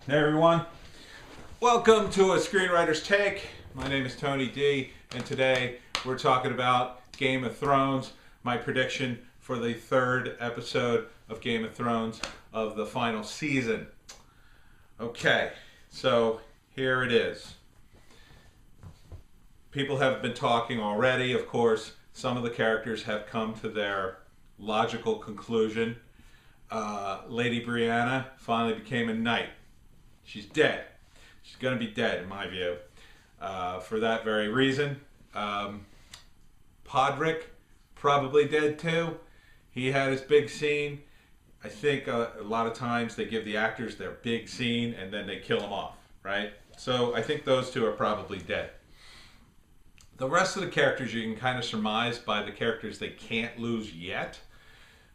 Hey everyone, welcome to a Screenwriter's Take. My name is Tony D, and today we're talking about Game of Thrones, my prediction for the third episode of Game of Thrones of the final season. Okay, so here it is. People have been talking already, of course. Some of the characters have come to their logical conclusion. Lady Brianna finally became a knight. She's dead. She's going to be dead, in my view. For that very reason. Podrick, probably dead too. He had his big scene. I think a lot of times they give the actors their big scene and then they kill them off, right? So I think those two are probably dead. The rest of the characters you can kind of surmise by the characters they can't lose yet.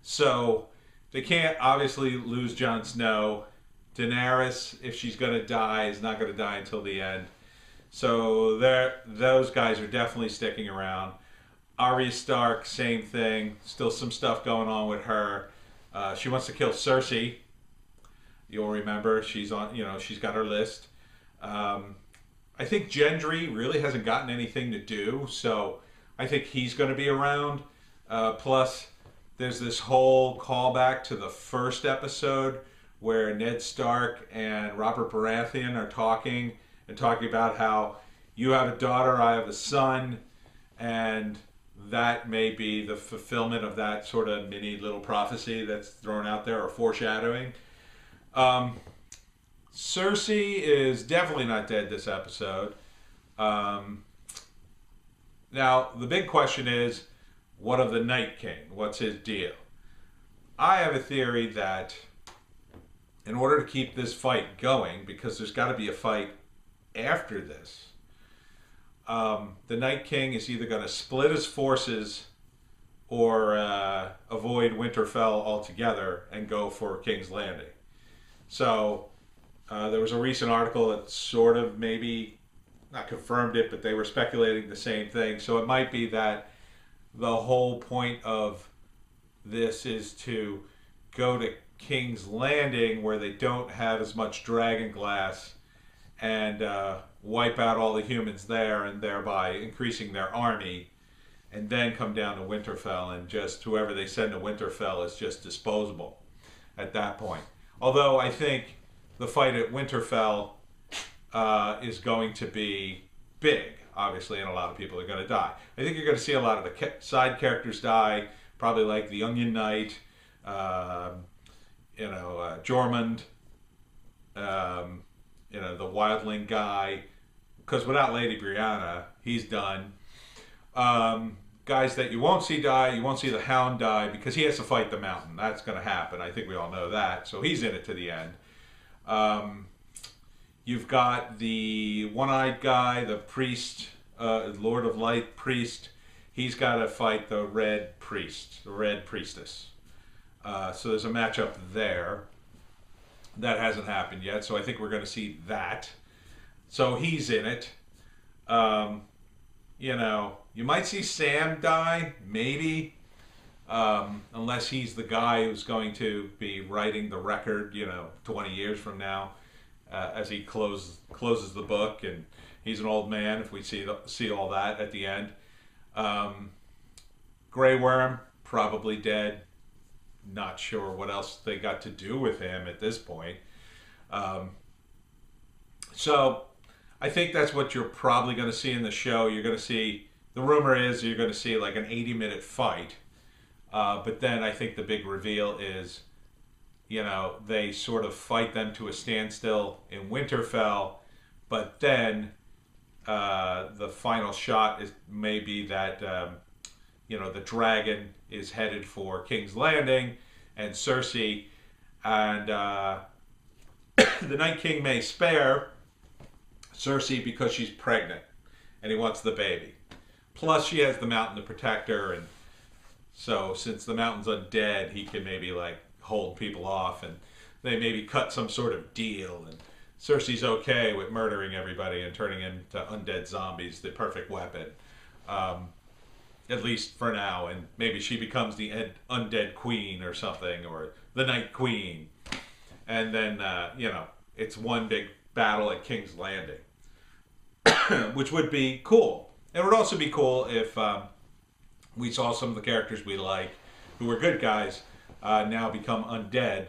So they can't obviously lose Jon Snow. Daenerys, if she's going to die, is not going to die until the end. So those guys are definitely sticking around. Arya Stark, same thing. Still some stuff going on with her. She wants to kill Cersei. You'll remember she's on. She's got her list. I think Gendry really hasn't gotten anything to do, so I think he's going to be around. Plus, there's this whole callback to the first episode where Ned Stark and Robert Baratheon are talking about how you have a daughter, I have a son, and that may be the fulfillment of that sort of mini little prophecy that's thrown out there, or foreshadowing. Cersei is definitely not dead this episode. Now, the big question is, what of the Night King? What's his deal? I have a theory that in order to keep this fight going, because there's got to be a fight after this, the Night King is either going to split his forces or avoid Winterfell altogether and go for King's Landing. So there was a recent article that sort of maybe not confirmed it, but they were speculating the same thing. So it might be that the whole point of this is to go to King's Landing, where they don't have as much dragon glass, and wipe out all the humans there, and thereby increasing their army, and then come down to Winterfell, and just whoever they send to Winterfell is just disposable at that point. Although I think the fight at Winterfell is going to be big, obviously, and a lot of people are going to die. I think you're going to see a lot of the side characters die, probably like the Onion Knight, Jormund, the Wildling guy, because without Lady Brianna, he's done. Guys that you won't see die, you won't see the Hound die, because he has to fight the Mountain. That's going to happen. I think we all know that. So he's in it to the end. You've got the one-eyed guy, the priest, Lord of Light priest. He's got to fight the Red Priest, the Red Priestess. So there's a matchup there. That hasn't happened yet, so I think we're going to see that. So he's in it. You might see Sam die, maybe, unless he's the guy who's going to be writing the record, 20 years from now, as he closes the book, and he's an old man, if we see all that at the end. Grey Worm, probably dead. Not sure what else they got to do with him at this point. So I think that's what you're probably going to see in the show. You're going to see, the rumor is you're going to see like an 80-minute fight. But then I think the big reveal is, they sort of fight them to a standstill in Winterfell. But then the final shot is maybe that the dragon is headed for King's Landing, and Cersei and the Night King may spare Cersei because she's pregnant and he wants the baby. Plus she has the Mountain to protect her, and so since the Mountain's undead, he can maybe like hold people off, and they maybe cut some sort of deal, and Cersei's okay with murdering everybody and turning into undead zombies, the perfect weapon. At least for now, and maybe she becomes the undead queen or something, or the Night Queen. And then, it's one big battle at King's Landing, which would be cool. It would also be cool if we saw some of the characters we like, who were good guys, now become undead.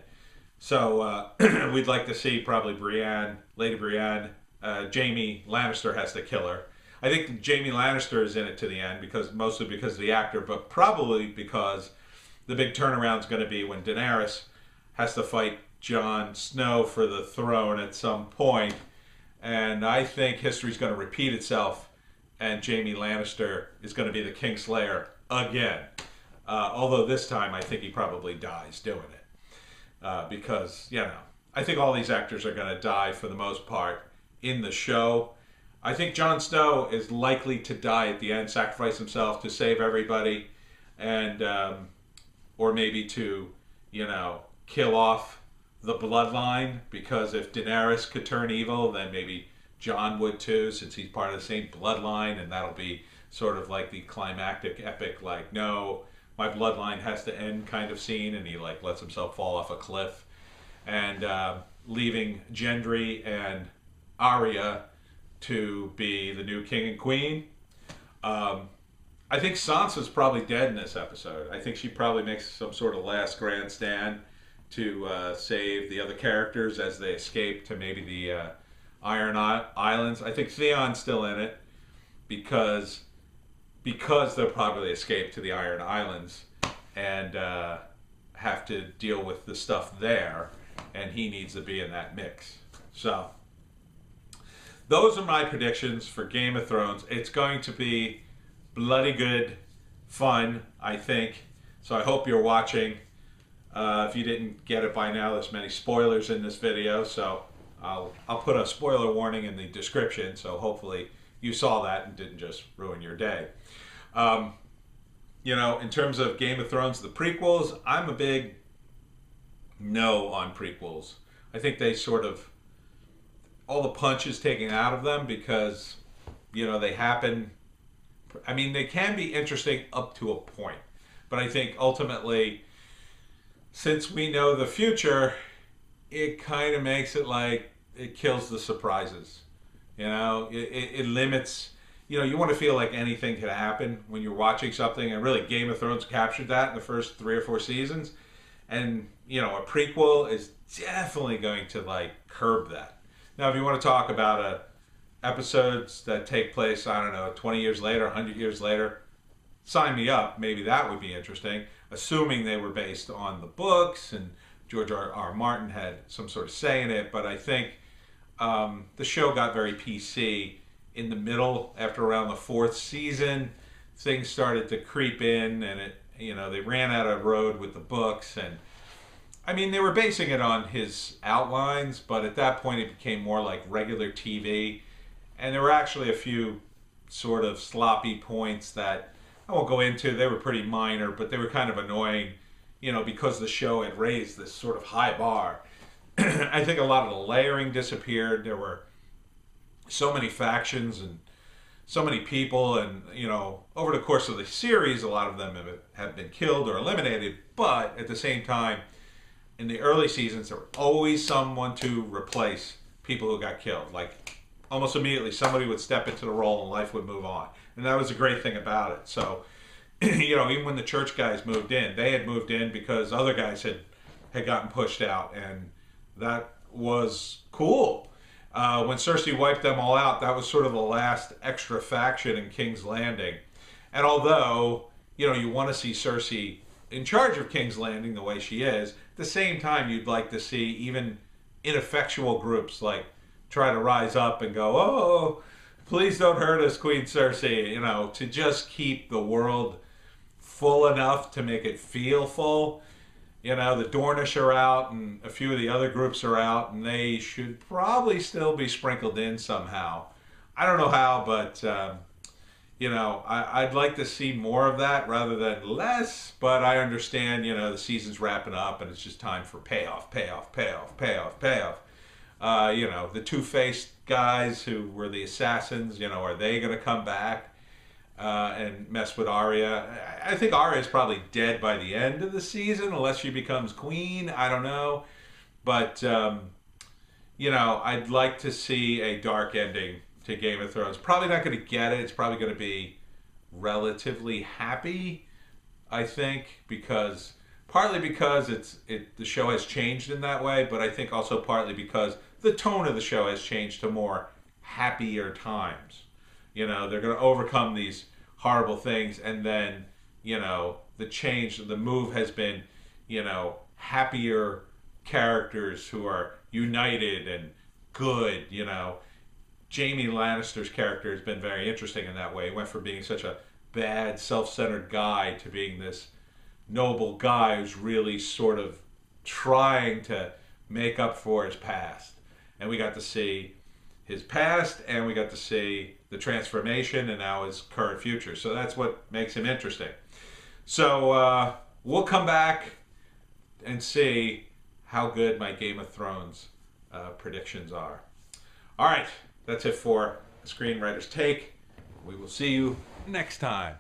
So we'd like to see probably Brienne, Lady Brienne. Jaime Lannister has to kill her. I think Jaime Lannister is in it to the end, mostly because of the actor, but probably because the big turnaround is going to be when Daenerys has to fight Jon Snow for the throne at some point. And I think history's going to repeat itself, and Jaime Lannister is going to be the Kingslayer again. Although this time I think he probably dies doing it. Because, I think all these actors are going to die for the most part in the show. I think Jon Snow is likely to die at the end, sacrifice himself to save everybody, and or maybe to, kill off the bloodline, because if Daenerys could turn evil, then maybe Jon would too, since he's part of the same bloodline, and that'll be sort of like the climactic epic, like, no, my bloodline has to end kind of scene, and he lets himself fall off a cliff, and leaving Gendry and Arya to be the new king and queen. I think Sansa's probably dead in this episode. I think she probably makes some sort of last grand stand to save the other characters as they escape to maybe the Iron Islands. I think Theon's still in it because they'll probably escape to the Iron Islands and have to deal with the stuff there, and he needs to be in that mix. So those are my predictions for Game of Thrones. It's going to be bloody good fun, I think. So I hope you're watching. If you didn't get it by now, there's many spoilers in this video, so I'll put a spoiler warning in the description, so hopefully you saw that and didn't just ruin your day. In terms of Game of Thrones, the prequels, I'm a big no on prequels. I think they sort of, all the punch is taken out of them because, they happen. I mean, they can be interesting up to a point, but I think ultimately, since we know the future, it kind of makes it like it kills the surprises. It limits. You want to feel like anything could happen when you're watching something, and really Game of Thrones captured that in the first 3 or 4 seasons. And, a prequel is definitely going to curb that. Now, if you want to talk about episodes that take place, 20 years later, 100 years later, sign me up. Maybe that would be interesting, assuming they were based on the books and George R. Martin had some sort of say in it. But I think the show got very PC in the middle. After around the 4th season, things started to creep in, and they ran out of road with the books. And I mean, they were basing it on his outlines, but at that point it became more like regular TV. And there were actually a few sort of sloppy points that I won't go into. They were pretty minor, but they were kind of annoying, because the show had raised this sort of high bar. I think a lot of the layering disappeared. There were so many factions and so many people, and over the course of the series, a lot of them have been killed or eliminated. But at the same time, in the early seasons, there was always someone to replace people who got killed. Like almost immediately, somebody would step into the role and life would move on, and that was a great thing about it. So, even when the church guys moved in, they had moved in because other guys had gotten pushed out, and that was cool. When Cersei wiped them all out, that was sort of the last extra faction in King's Landing. And although, you want to see Cersei in charge of King's Landing the way she is, at the same time, you'd like to see even ineffectual groups try to rise up and go, oh, please don't hurt us, Queen Cersei, to just keep the world full enough to make it feel full. The Dornish are out, and a few of the other groups are out, and they should probably still be sprinkled in somehow. I don't know how, but, I'd like to see more of that rather than less, but I understand, the season's wrapping up, and it's just time for payoff. The two-faced guys who were the assassins, are they going to come back and mess with Arya? I think Arya's probably dead by the end of the season, unless she becomes queen. I don't know. But, you know, I'd like to see a dark ending to Game of Thrones. Probably not going to get it. It's probably going to be relatively happy, I think, because partly because the show has changed in that way, but I think also partly because the tone of the show has changed to more happier times. You know, they're going to overcome these horrible things, and then, you know, the move has been, you know, happier characters who are united and good, you know. Jaime Lannister's character has been very interesting in that way. He went from being such a bad, self-centered guy to being this noble guy who's really sort of trying to make up for his past. And we got to see his past, and we got to see the transformation, and now his current future. So that's what makes him interesting. So we'll come back and see how good my Game of Thrones predictions are. All right, that's it for Screenwriter's Take. We will see you next time.